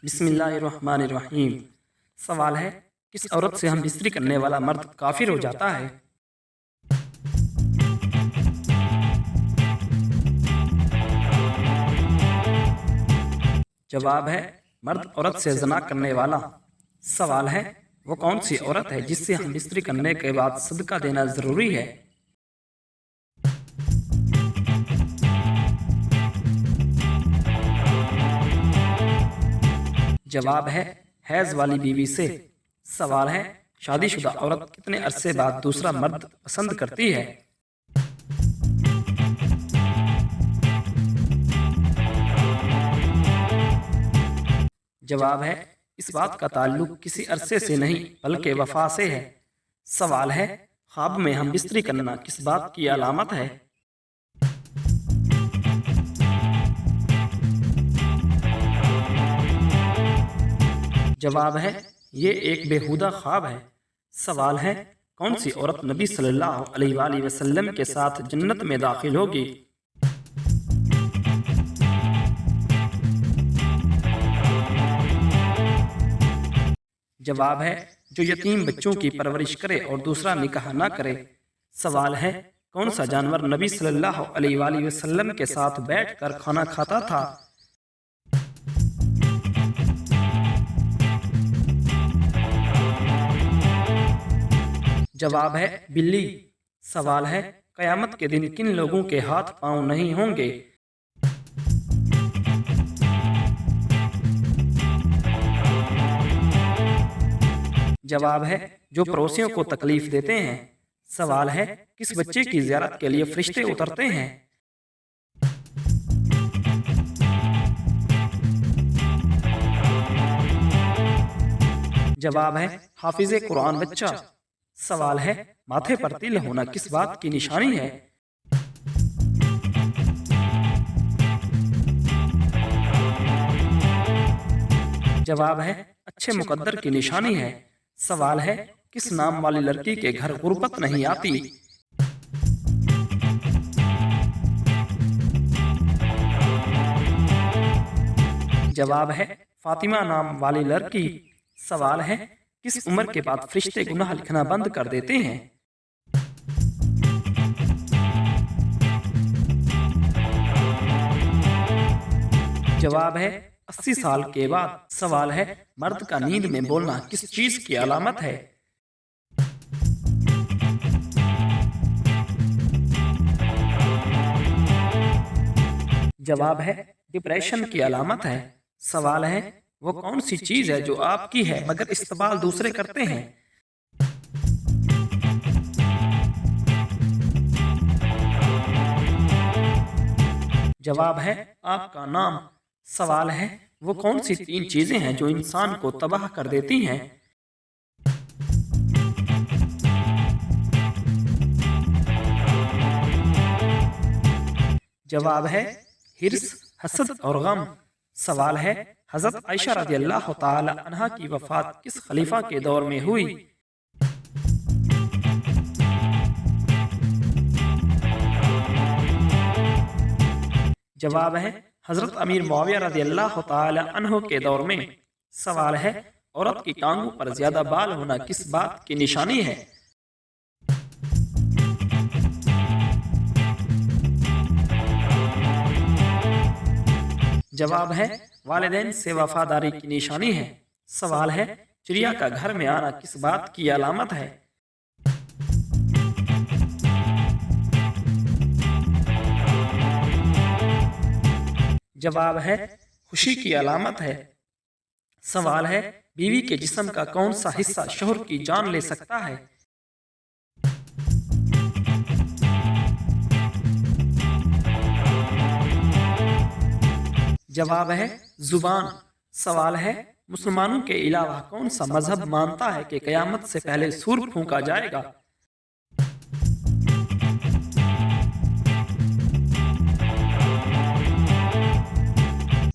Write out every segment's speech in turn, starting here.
बिस्मिल्लाहिर्रहमानिर्रहीम। सवाल है, किस औरत से हम बिस्तरी करने वाला मर्द काफिर हो जाता है? जवाब है, मर्द औरत से ज़िना करने वाला। सवाल है, वो कौन सी औरत है जिससे हम बिस्तरी करने के बाद सदका देना ज़रूरी है? जवाब है, हैज़ वाली बीवी से। सवाल है, शादीशुदा औरत कितने अरसे बाद दूसरा मर्द पसंद करती है? जवाब है, इस बात का ताल्लुक किसी अरसे से नहीं बल्कि वफा से है। सवाल है, ख्वाब में हम बिस्तरी करना किस बात की अलामत है? जवाब है, ये एक बेहुदा ख्वाब है। सवाल है, कौन सी औरत नबी सल्लल्लाहु अलैहि वसल्लम के साथ जन्नत में दाखिल होगी? जवाब है, जो यतीम बच्चों की परवरिश करे और दूसरा निकाह ना करे। सवाल है, कौन सा जानवर नबी सल्लल्लाहु अलैहि वसल्लम के साथ बैठकर खाना खाता था? जवाब है, बिल्ली। सवाल है, कयामत के दिन किन लोगों के हाथ पांव नहीं होंगे? जवाब है, जो पड़ोसियों को तकलीफ देते हैं। सवाल है, किस बच्चे की ज़ियारत के लिए फरिश्ते उतरते हैं? जवाब है, हाफिज़े कुरान बच्चा। सवाल है, माथे पर तिल होना किस बात की निशानी है? जवाब है, अच्छे मुकद्दर की निशानी है। सवाल है, किस नाम वाली लड़की के घर गुर्बत नहीं आती? जवाब है, फातिमा नाम वाली लड़की। सवाल है, किस उम्र के बाद फरिश्ते गुनाह लिखना बंद कर देते हैं? जवाब है, 80 साल के बाद। सवाल है, मर्द का नींद में बोलना किस चीज की अलामत है? जवाब है, डिप्रेशन की अलामत है। सवाल है, वो कौन सी चीज है जो आपकी है मगर इस्तेमाल दूसरे करते हैं? जवाब है, आपका नाम। सवाल है, वो कौन सी 3 चीजें हैं जो इंसान को तबाह कर देती हैं? जवाब है, हिर्स, हसद और गम। सवाल है, हज़रत आयशा रज़ियल्लाहु ताला अन्हा की वफ़ात किस खलीफा के दौर में हुई? जवाब है, हज़रत अमीर मुआविया रज़ियल्लाहु ताला अन्हु के दौर में। सवाल है, औरत की टांगों पर ज्यादा बाल होना किस बात की निशानी है? जवाब है, वालिदैन से वफादारी की निशानी है। सवाल है, चिड़िया का घर में आना किस बात की अलामत है? जवाब है, खुशी की अलामत है। सवाल है, बीवी के जिस्म का कौन सा हिस्सा शोहर की जान ले सकता है? जवाब है, जुबान। सवाल है, मुसलमानों के अलावा कौन सा मजहब मानता है कि कयामत से पहले सूर फूंका जाएगा?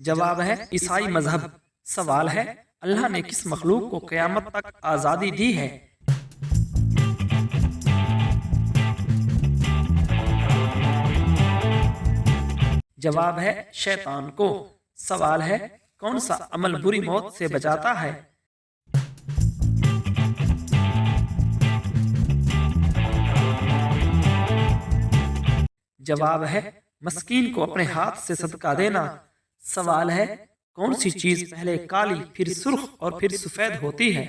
जवाब है, ईसाई मजहब। सवाल है, अल्लाह ने किस मखलूक को कयामत तक आज़ादी दी है? जवाब है, शैतान को। सवाल है, कौन सा अमल बुरी मौत से बचाता है? जवाब है मस्कीन को अपने हाथ से सदका देना। सवाल है कौन सी चीज पहले काली फिर सुर्ख और फिर सफेद होती है?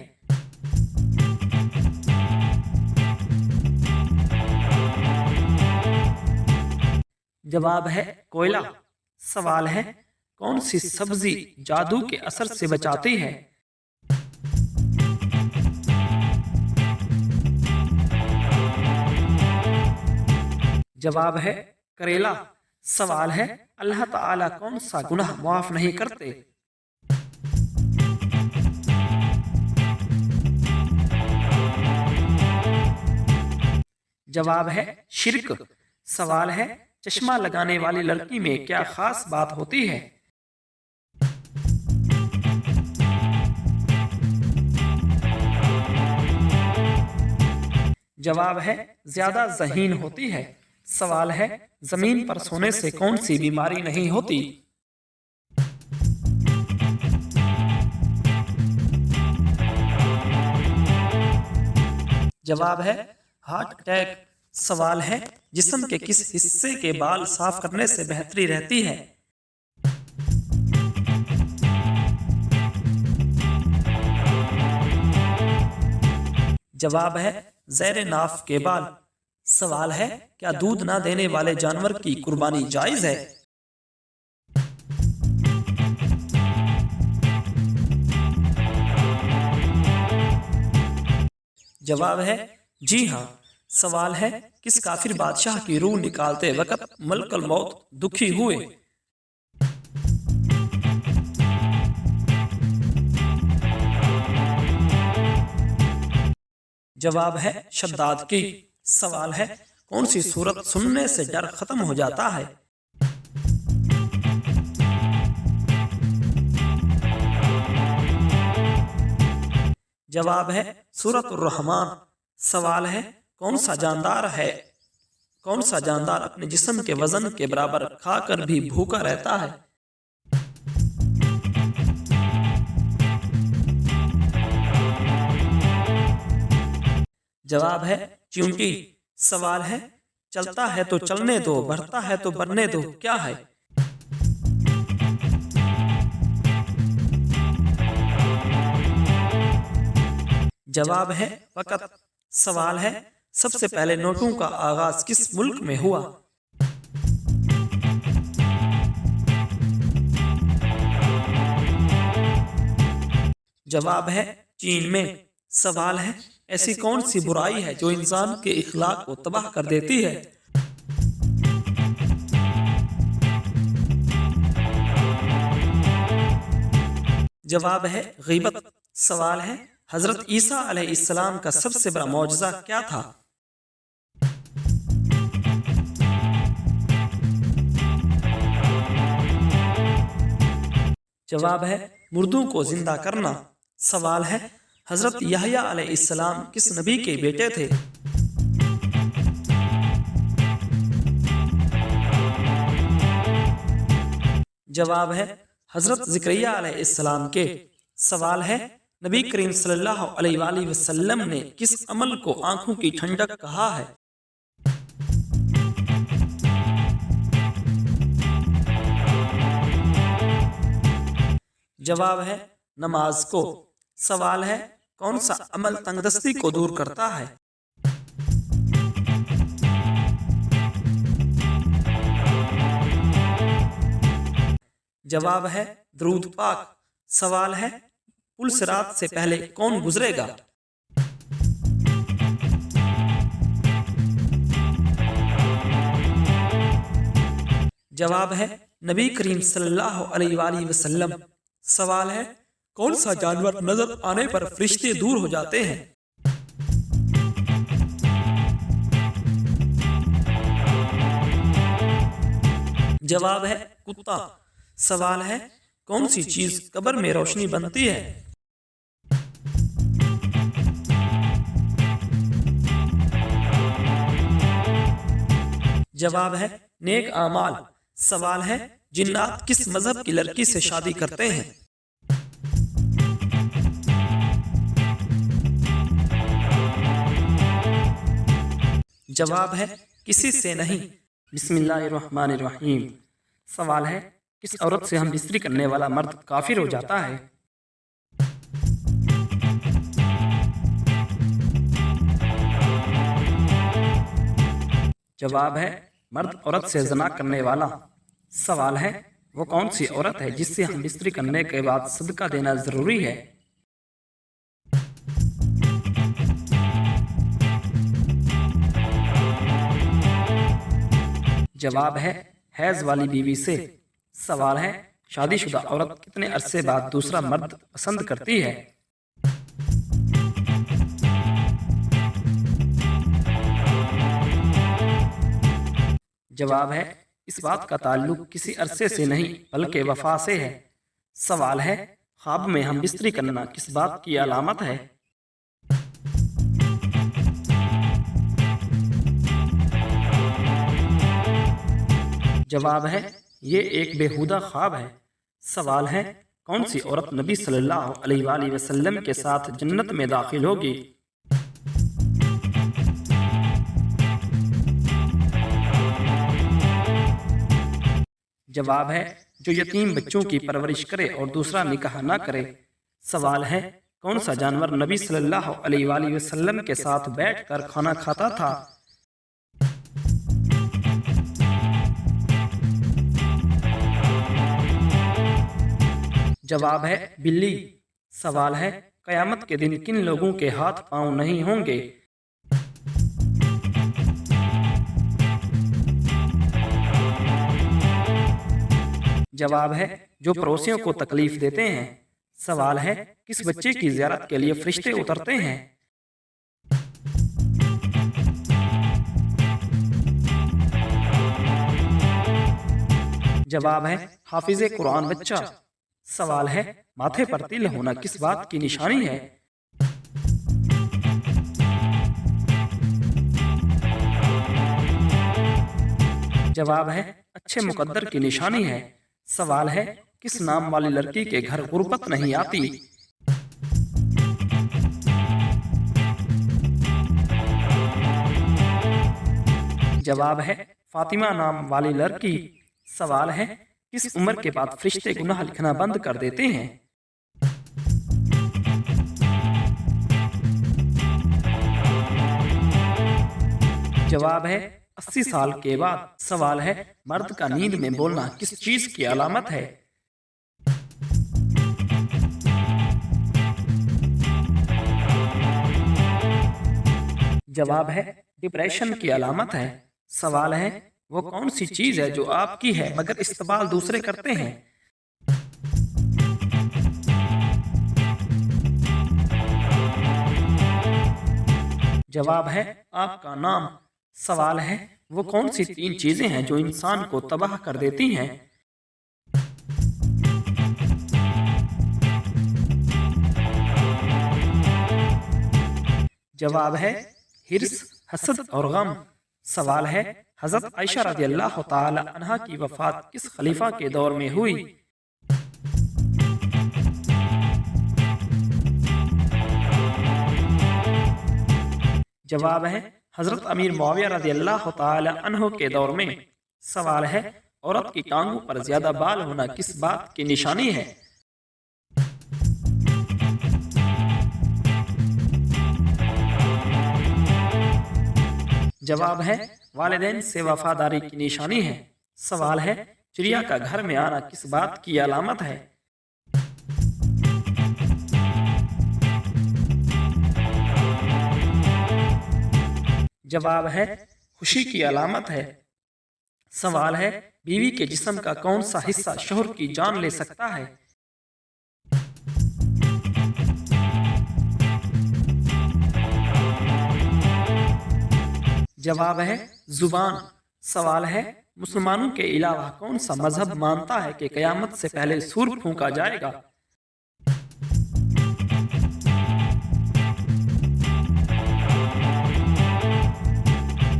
जवाब है कोयला। सवाल है कौन सी सब्जी जादू के असर से बचाती है? जवाब है करेला। सवाल है अल्लाह ताला कौन सा गुनाह माफ नहीं करते? जवाब है शिर्क। सवाल है चश्मा लगाने वाली लड़की में क्या खास बात होती है? जवाब है ज्यादा ज़हीन होती है। सवाल है जमीन पर सोने से कौन सी बीमारी नहीं होती? जवाब है हार्ट अटैक। सवाल है जिस्म के किस हिस्से के बाल साफ करने से बेहतरी रहती है? जवाब है ज़ेरे नाफ के बाल। सवाल है क्या दूध ना देने वाले जानवर की कुर्बानी जायज है? जवाब है जी हाँ। सवाल है किस काफिर बादशाह की रूह निकालते वक्त मलकल मौत दुखी हुए? जवाब है शद्दाद की। सवाल है कौन सी सूरत सुनने से डर खत्म हो जाता है? जवाब है सूरत उर-रहमान। सवाल है कौन सा जानदार अपने जिस्म के वजन के बराबर खाकर भी भूखा रहता है? जवाब है चींटी। सवाल है चलता है तो चलने दो, बढ़ता है तो बढ़ने दो, क्या है? जवाब है वक़्त। सवाल है सबसे पहले नोटों का आगाज किस मुल्क में हुआ? जवाब है चीन में। सवाल है ऐसी कौन सी बुराई है जो इंसान के इखलाक को तबाह कर देती है? जवाब है गीबत। सवाल है हजरत ईसा अलैहिस्सलाम का सबसे बड़ा मौजज़ा क्या था? जवाब है मुर्दों को जिंदा करना। सवाल है हजरत यहया अलैहिस्सलाम किस नबी के बेटे थे? जवाब है हजरत ज़करिया अलैहिस्सलाम के। सवाल है नबी करीम सल्लल्लाहु अलैहि वसल्लम ने किस अमल को आंखों की ठंडक कहा है? जवाब है नमाज को। सवाल है कौन सा अमल तंगदस्ती को दूर करता है? जवाब है दरूद पाक। सवाल है पुल सिरात से पहले कौन गुजरेगा? जवाब है नबी करीम सल्लल्लाहु अलैहि वसल्लम। सवाल है कौन सा जानवर नजर आने पर फरिश्ते दूर हो जाते हैं? जवाब है कुत्ता। सवाल है कौन सी चीज कब्र में रोशनी बनती है? जवाब है नेक आमाल। सवाल है जिन्नात किस मजहब की लड़की से शादी करते हैं? जवाब है किसी से नहीं। बिस्मिल्लाहिर्रहमानिर्रहीम। सवाल है, किस औरत से हम बिस्तरी करने वाला मर्द काफिर हो जाता है? जवाब है मर्द औरत से ज़िना करने वाला। सवाल है, वो कौन सी औरत है जिससे हम बिस्तरी करने के बाद सदका देना ज़रूरी है? जवाब है हैज़ वाली बीवी से। सवाल है, शादीशुदा औरत कितने अरसे बाद दूसरा मर्द पसंद करती है? जवाब है इस बात का ताल्लुक किसी अरसे से नहीं बल्कि वफा से है। सवाल है, ख्वाब में हम बिस्तरी करना किस बात की अलामत है? जवाब है ये एक बेहुदा ख्वाब है। सवाल है, कौन सी औरत नबी सल्लल्लाहु अलैहि वसल्लम के साथ जन्नत में दाखिल होगी? जवाब है जो यतीम बच्चों की परवरिश करे और दूसरा निकाह ना करे। सवाल है, कौन सा जानवर नबी सल्लल्लाहु अलैहि वसल्लम के साथ बैठकर खाना खाता था? जवाब है बिल्ली। सवाल है, कयामत के दिन किन लोगों के हाथ पांव नहीं होंगे? जवाब है जो पड़ोसियों को तकलीफ देते हैं। सवाल है, किस बच्चे की ज़ियारत के लिए फरिश्ते उतरते हैं? जवाब है हाफिज़े कुरान बच्चा। सवाल है, माथे पर तिल होना किस बात की निशानी है? जवाब है अच्छे मुकद्दर की निशानी है। सवाल है, किस नाम वाली लड़की के घर गुर्बत नहीं आती? जवाब है फातिमा नाम वाली लड़की। सवाल है, किस उम्र के बाद फरिश्ते गुनाह लिखना बंद कर देते हैं? जवाब है 80 साल के बाद। सवाल है, मर्द का नींद में बोलना किस चीज की अलामत है? जवाब है डिप्रेशन की अलामत है। सवाल है, वो कौन सी चीज है जो आपकी है मगर इस्तेमाल दूसरे करते हैं? जवाब है आपका नाम। सवाल है, वो कौन सी 3 चीजें हैं जो इंसान को तबाह कर देती हैं? जवाब है हिर्स, हसद और गम। सवाल है, हजरत आयशा रज़ियल्लाहु ताला अन्हा की वफात किस खलीफा के दौर में हुई? जवाब है हजरत अमीर मुआविया रज़ियल्लाहु ताला अन्हु के दौर में। सवाल है, औरत की टांगों पर ज्यादा बाल होना किस बात की निशानी है? जवाब है वालिदैन से वफादारी की निशानी है। सवाल है, चिड़िया का घर में आना किस बात की अलामत है? जवाब है खुशी की अलामत है। सवाल है, बीवी के जिस्म का कौन सा हिस्सा शोहर की जान ले सकता है? जवाब है जुबान। सवाल है, मुसलमानों के अलावा कौन सा मजहब मानता है कि कयामत से पहले सूर फूंका जाएगा?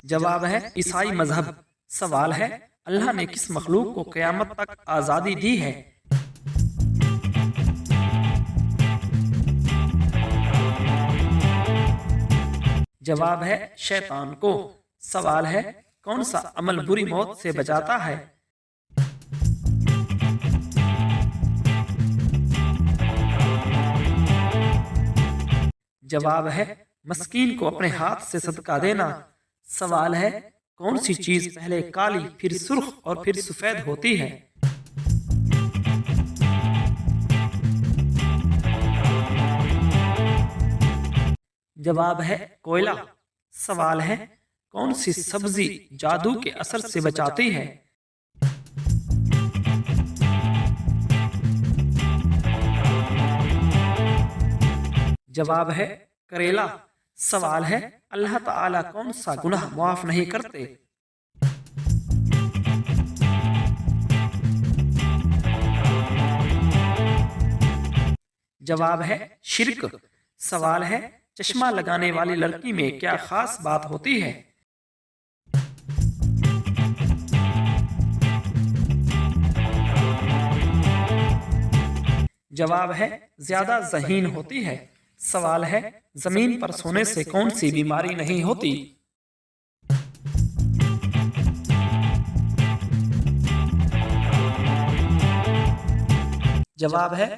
जवाब है ईसाई मजहब। सवाल है, अल्लाह ने किस मखलूक को कयामत तक आज़ादी दी है? जवाब है शैतान को। सवाल है, कौन सा अमल बुरी मौत से बचाता है? जवाब है, मस्कीन को अपने हाथ से सदका देना। सवाल है, कौन सी चीज पहले काली फिर सुर्ख और फिर सफेद होती है? जवाब है, कोयला। सवाल है, कौन सी सब्जी जादू के असर से बचाती है? जवाब है, करेला। सवाल है, अल्लाह ताला कौन सा गुनाह माफ नहीं करते? जवाब है, शिर्क। सवाल है, चश्मा लगाने वाली लड़की में क्या खास बात होती है? जवाब है, ज्यादा ज़हीन होती है। सवाल है, जमीन पर सोने से कौन सी बीमारी नहीं होती? जवाब है,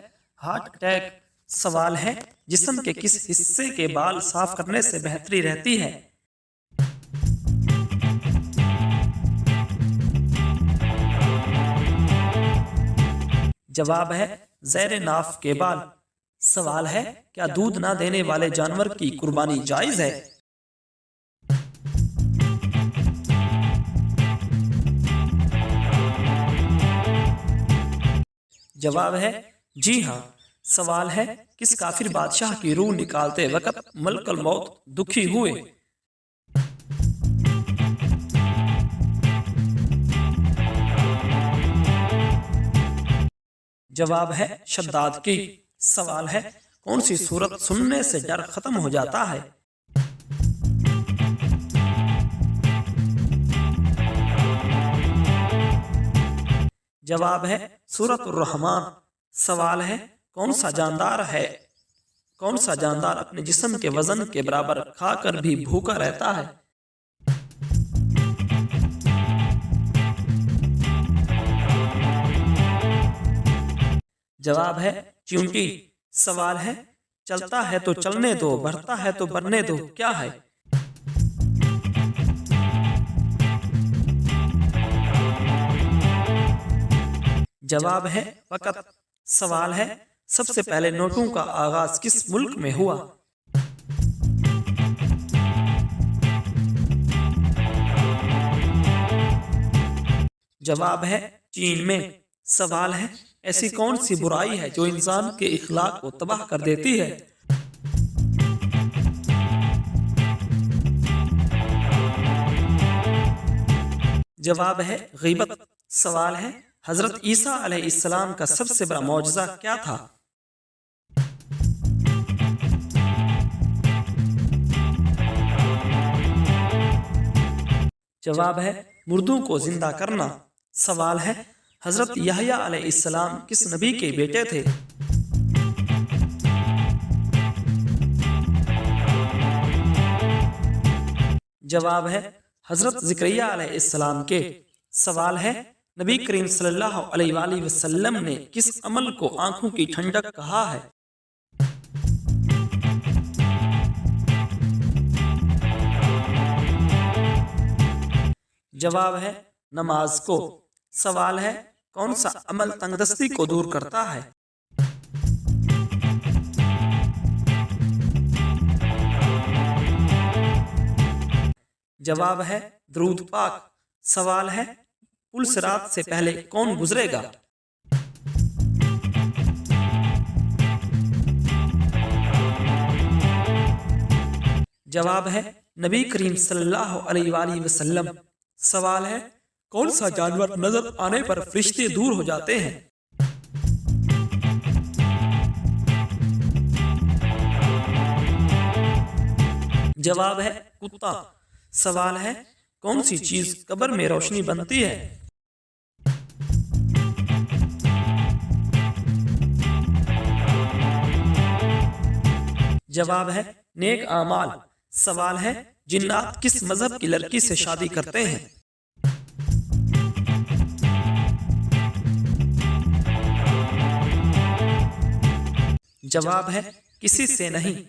हार्ट अटैक। सवाल है, जिस्म के किस हिस्से के बाल साफ करने से बेहतरी रहती है? जवाब है, ज़ैर नाफ के बाल। सवाल है, क्या दूध ना देने वाले जानवर की कुर्बानी जायज़ है? जवाब है, जी हाँ। सवाल है, किस काफिर बादशाह की रूह निकालते वक्त मलकल मौत दुखी हुए? जवाब है, शद्दाद की। सवाल है, कौन सी सूरत सुनने से डर खत्म हो जाता है? जवाब है, सूरतुर रहमान। सवाल है, कौन सा जानदार अपने जिस्म के वजन के बराबर खाकर भी भूखा रहता है? जवाब है, चींटी। सवाल है, चलता है तो चलने दो, बढ़ता है तो बढ़ने दो, क्या है? जवाब है, वक़्त। सवाल है, सबसे पहले नोटों का आगाज किस मुल्क में हुआ? जवाब है, चीन में। सवाल है, ऐसी कौन सी बुराई है जो इंसान के इखलाक को तबाह कर देती है? जवाब है, गीबत। सवाल है, हजरत ईसा अलैहिस्सलाम का सबसे बड़ा मौजज़ा क्या था? जवाब है, मुर्दों को जिंदा करना। सवाल है, हजरत यहया अलैहिस्सलाम किस नबी के बेटे थे? जवाब है, हजरत ज़करिया अलैहिस्सलाम के। सवाल है, नबी करीम सल्लल्लाहु अलैहि वसल्लम ने किस अमल को आंखों की ठंडक कहा है? जवाब है, नमाज को। सवाल है, कौन सा अमल तंगदस्ती को दूर करता है? जवाब है, दुरूद पाक। सवाल है, पुल सिरात से पहले कौन गुजरेगा? जवाब है, नबी करीम सल्लल्लाहु अलैहि वसल्लम। सवाल है, कौन सा जानवर नजर आने पर फरिश्ते दूर हो जाते हैं? जवाब है, कुत्ता। सवाल है, कौन सी चीज कब्र में रोशनी बनती है? जवाब है, नेक आमाल। सवाल है, जिन्नात किस मजहब की लड़की से शादी करते हैं? जवाब है, किसी से नहीं,